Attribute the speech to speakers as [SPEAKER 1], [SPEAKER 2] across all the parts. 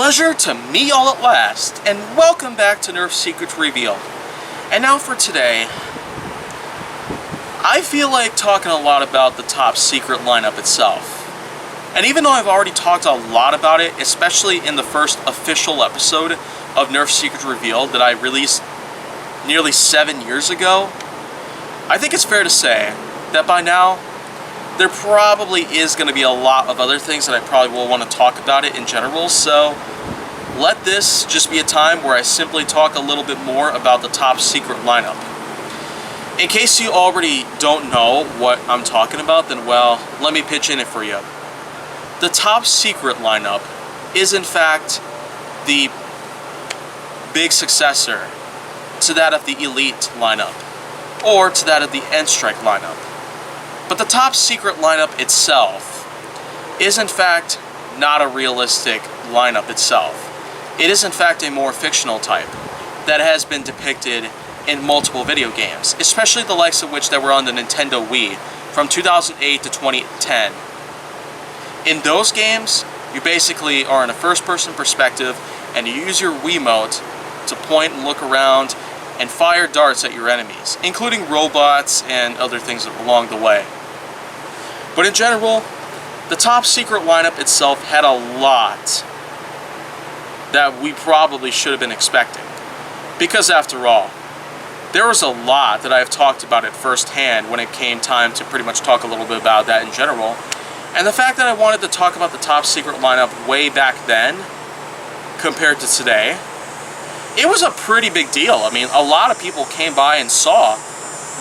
[SPEAKER 1] Pleasure to meet y'all at last, and welcome back to Nerf Secrets Revealed. And now for today, I feel like talking a lot about the top secret lineup itself. And even though I've already talked a lot about it, especially in the first official episode of Nerf Secrets Revealed that I released nearly 7 years ago, I think it's fair to say that by now, there probably is going to be a lot of other things that I probably will want to talk about it in general, so let this just be a time where I simply talk a little bit more about the top secret lineup. In case you already don't know what I'm talking about, then well, let me pitch in it for you. The top secret lineup is in fact the big successor to that of the elite lineup, or to that of the end strike lineup. But the top secret lineup itself is in fact not a realistic lineup itself. It is in fact a more fictional type that has been depicted in multiple video games, especially the likes of which that were on the Nintendo Wii from 2008 to 2010. In those games, you basically are in a first-person perspective and you use your Wiimote to point and look around and fire darts at your enemies, including robots and other things along the way. But in general, the top secret lineup itself had a lot that we probably should have been expecting. Because after all, there was a lot that I've talked about it firsthand when it came time to pretty much talk a little bit about that in general. And the fact that I wanted to talk about the top secret lineup way back then, compared to today, it was a pretty big deal. I mean, a lot of people came by and saw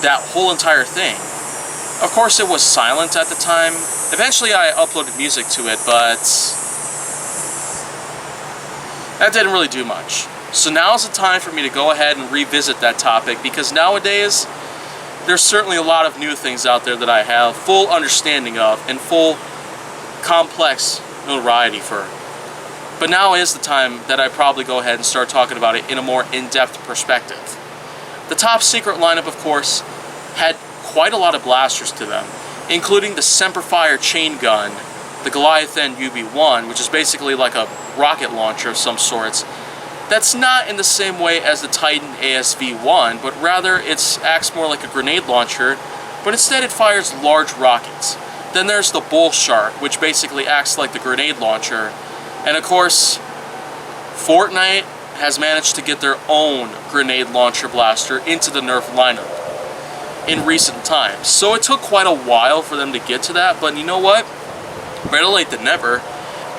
[SPEAKER 1] that whole entire thing. Of course, it was silent at the time. Eventually, I uploaded music to it, but that didn't really do much. So now's the time for me to go ahead and revisit that topic, because nowadays, there's certainly a lot of new things out there that I have full understanding of and full complex notoriety for. But now is the time that I probably go ahead and start talking about it in a more in-depth perspective. The top secret lineup, of course, had quite a lot of blasters to them, including the Semperfire chain gun, the Goliathan UB-1, which is basically like a rocket launcher of some sorts. That's not in the same way as the Titan ASV-1, but rather it acts more like a grenade launcher, but instead it fires large rockets. Then there's the Bull Shark, which basically acts like the grenade launcher. And of course, Fortnite has managed to get their own grenade launcher blaster into the Nerf lineup in recent times. So it took quite a while for them to get to that, but you know what? Better late than never.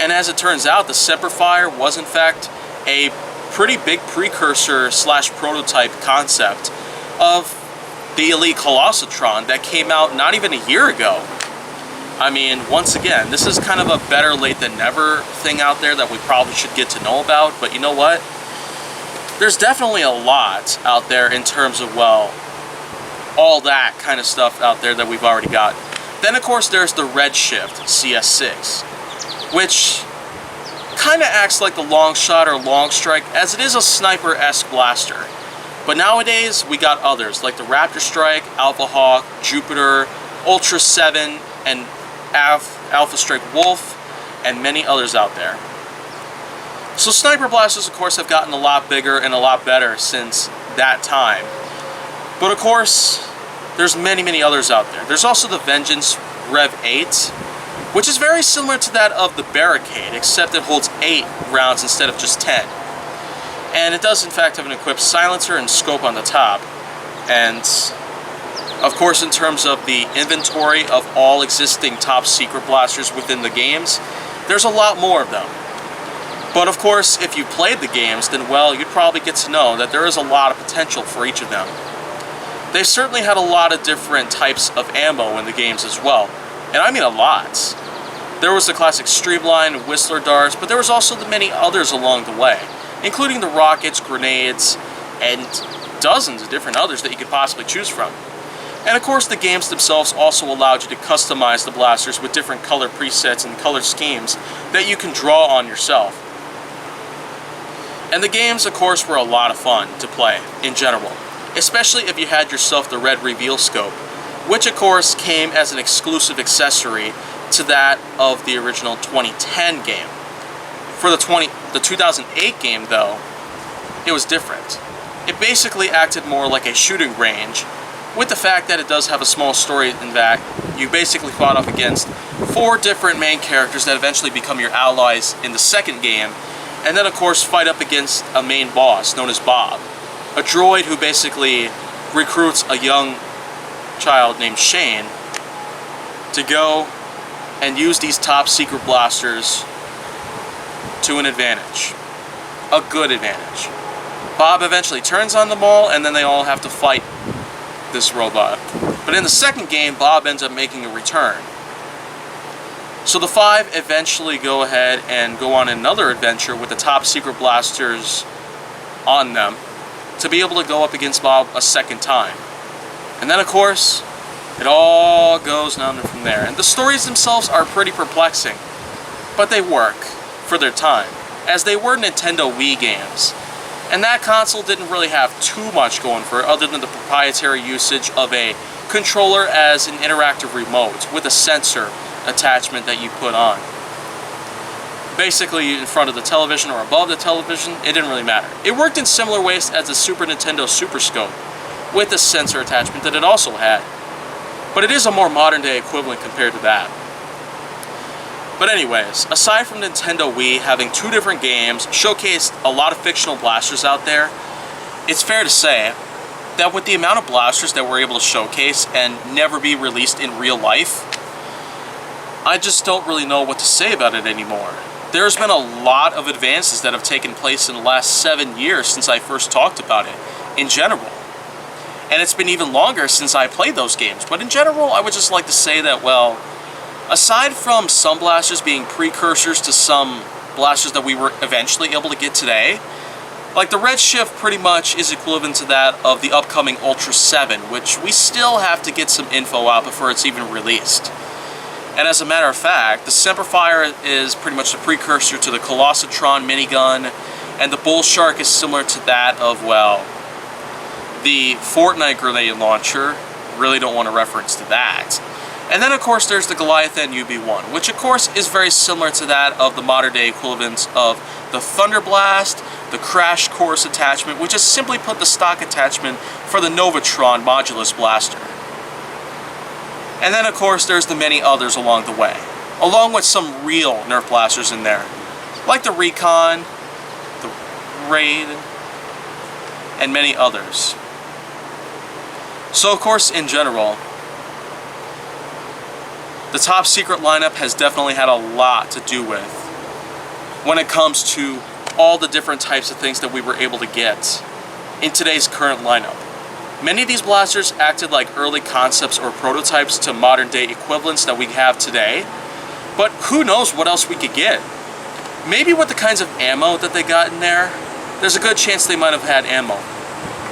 [SPEAKER 1] And as it turns out, the Semperfire was in fact a pretty big precursor slash prototype concept of the Elite Colossatron that came out not even a year ago. I mean, once again, this is kind of a better late than never thing out there that we probably should get to know about, but you know what? There's definitely a lot out there in terms of, well, all that kind of stuff out there that we've already got. Then, of course, there's the Redshift CS6, which kind of acts like the Long Shot or Long Strike, as it is a sniper-esque blaster. But nowadays, we got others, like the Raptor Strike, Alpha Hawk, Jupiter, Ultra 7, and Alpha Strike Wolf, and many others out there. So sniper blasters, of course, have gotten a lot bigger and a lot better since that time. But of course, there's many others out there. There's also the Vengeance Rev 8, which is very similar to that of the Barricade, except it holds 8 rounds instead of just 10. And it does in fact have an equipped silencer and scope on the top. And of course, in terms of the inventory of all existing top secret blasters within the games, there's a lot more of them. But of course, if you played the games, then well, you'd probably get to know that there is a lot of potential for each of them. They've certainly had a lot of different types of ammo in the games as well. And I mean a lot. There was the classic Streamline, Whistler darts, but there was also the many others along the way, including the rockets, grenades, and dozens of different others that you could possibly choose from. And of course, the games themselves also allowed you to customize the blasters with different color presets and color schemes that you can draw on yourself. And the games, of course, were a lot of fun to play in general, especially if you had yourself the Red Reveal Scope, which of course came as an exclusive accessory to that of the original 2010 game. For the 2008 game, though, it was different. It basically acted more like a shooting range, with the fact that it does have a small story in that you basically fought off against 4 different main characters that eventually become your allies in the second game, and then of course fight up against a main boss known as Bob, a droid who basically recruits a young child named Shane to go and use these top secret blasters to an advantage. A good advantage. Bob eventually turns on them all, and then they all have to fight this robot. But in the second game, Bob ends up making a return. So the 5 eventually go ahead and go on another adventure with the top secret blasters on them to be able to go up against Bob a second time. And then of course, it all goes down from there. And the stories themselves are pretty perplexing, but they work for their time, as they were Nintendo Wii games. And that console didn't really have too much going for it other than the proprietary usage of a controller as an interactive remote with a sensor attachment that you put on. Basically in front of the television or above the television, it didn't really matter. It worked in similar ways as the Super Nintendo Super Scope with a sensor attachment that it also had. But it is a more modern day equivalent compared to that. But anyways, aside from Nintendo Wii having 2 different games, showcased a lot of fictional blasters out there, it's fair to say that with the amount of blasters that we're able to showcase and never be released in real life, I just don't really know what to say about it anymore. There's been a lot of advances that have taken place in the last 7 years since I first talked about it, in general. And it's been even longer since I played those games. But in general, I would just like to say that, well, aside from some blasters being precursors to some blasters that we were eventually able to get today, like the Redshift pretty much is equivalent to that of the upcoming Ultra 7, which we still have to get some info out before it's even released. And as a matter of fact, the Semperfire is pretty much the precursor to the Colossatron minigun, and the Bull Shark is similar to that of, well, the Fortnite grenade launcher. Really don't want to reference to that. And then of course there's the Goliath UB1, which of course is very similar to that of the modern day equivalents of the Thunder Blast, the Crash Course attachment, which is simply put the stock attachment for the Novatron Modulus Blaster. And then of course there's the many others along the way, along with some real Nerf blasters in there, like the Recon, the Raid, and many others. So of course in general, the top secret lineup has definitely had a lot to do with when it comes to all the different types of things that we were able to get in today's current lineup. Many of these blasters acted like early concepts or prototypes to modern day equivalents that we have today, but who knows what else we could get. Maybe with the kinds of ammo that they got in there, there's a good chance they might have had ammo.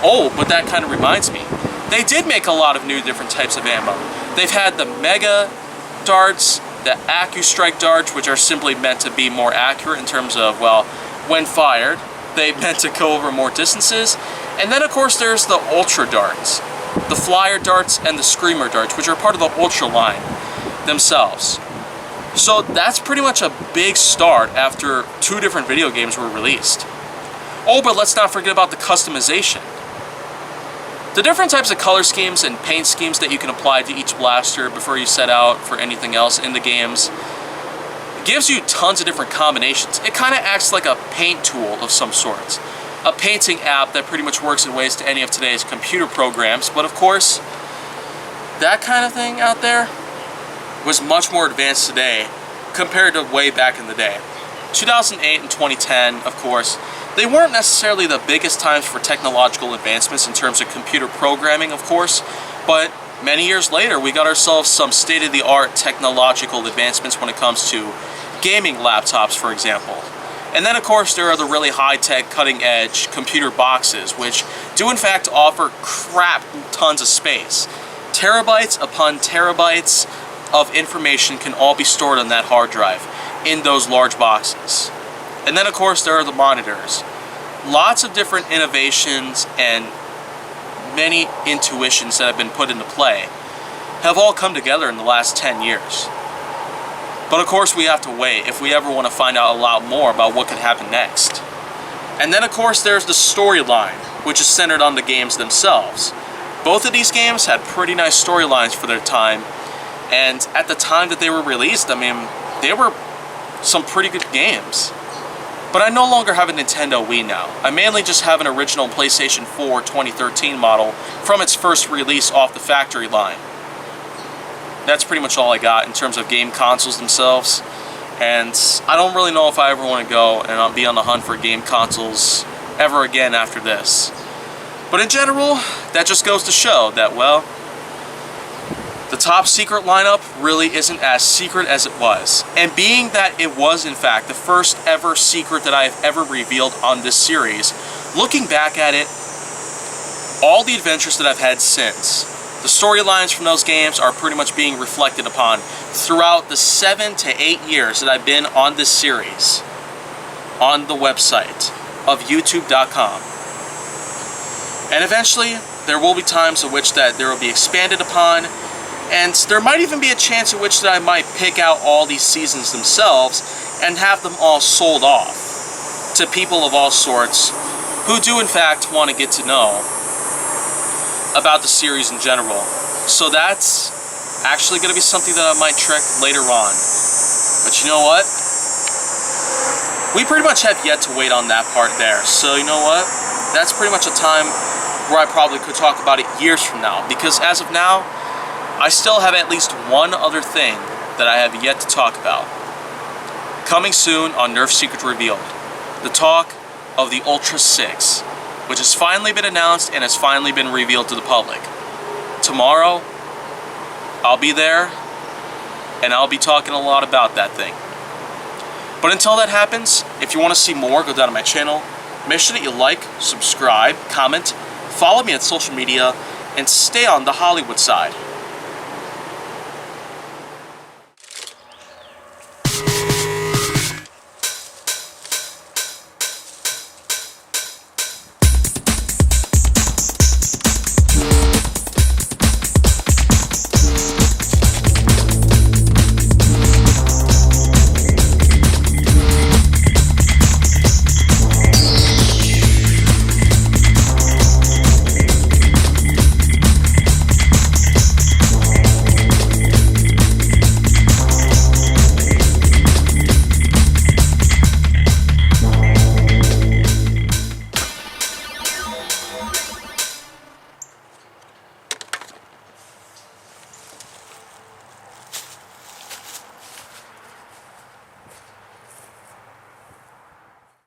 [SPEAKER 1] Oh, but that kind of reminds me, they did make a lot of new different types of ammo. They've had the Mega darts, the AccuStrike darts, which are simply meant to be more accurate in terms of, well, when fired, they meant to go over more distances. And then of course there's the Ultra darts, the Flyer darts and the Screamer darts, which are part of the Ultra line themselves. So that's pretty much a big start after 2 different video games were released. Oh, but let's not forget about the customization. The different types of color schemes and paint schemes that you can apply to each blaster before you set out for anything else in the games gives you tons of different combinations. It kind of acts like a paint tool of some sorts. A painting app that pretty much works in ways to any of today's computer programs, but of course, that kind of thing out there was much more advanced today compared to way back in the day. 2008 and 2010, of course, they weren't necessarily the biggest times for technological advancements in terms of computer programming, of course, but many years later, we got ourselves some state-of-the-art technological advancements when it comes to gaming laptops, for example. And then, of course, there are the really high-tech, cutting-edge computer boxes, which do, in fact, offer crap tons of space. Terabytes upon terabytes of information can all be stored on that hard drive in those large boxes. And then, of course, there are the monitors. Lots of different innovations and many intuitions that have been put into play have all come together in the last 10 years. But of course we have to wait if we ever want to find out a lot more about what could happen next. And then of course there's the storyline, which is centered on the games themselves. Both of these games had pretty nice storylines for their time, and at the time that they were released, I mean, they were some pretty good games. But I no longer have a Nintendo Wii now. I mainly just have an original PlayStation 4 2013 model from its first release off the factory line. That's pretty much all I got in terms of game consoles themselves. And I don't really know if I ever want to go and I'll be on the hunt for game consoles ever again after this. But in general, that just goes to show that, well, the top secret lineup really isn't as secret as it was. And being that it was in fact the first ever secret that I have ever revealed on this series, looking back at it, all the adventures that I've had since, the storylines from those games are pretty much being reflected upon throughout the 7 to 8 years that I've been on this series on the website of YouTube.com. And eventually, there will be times in which that there will be expanded upon, and there might even be a chance in which that I might pick out all these seasons themselves and have them all sold off to people of all sorts who do in fact want to get to know about the series in general. So that's actually going to be something that I might trick later on. But you know what? We pretty much have yet to wait on that part there. So you know what? That's pretty much a time where I probably could talk about it years from now. Because as of now, I still have at least one other thing that I have yet to talk about. Coming soon on Nerf Secret Revealed. The talk of the Ultra 6. Which has finally been announced and has finally been revealed to the public. Tomorrow, I'll be there, and I'll be talking a lot about that thing. But until that happens, if you want to see more, go down to my channel. Make sure that you like, subscribe, comment, follow me on social media, and stay on the Hollywood side.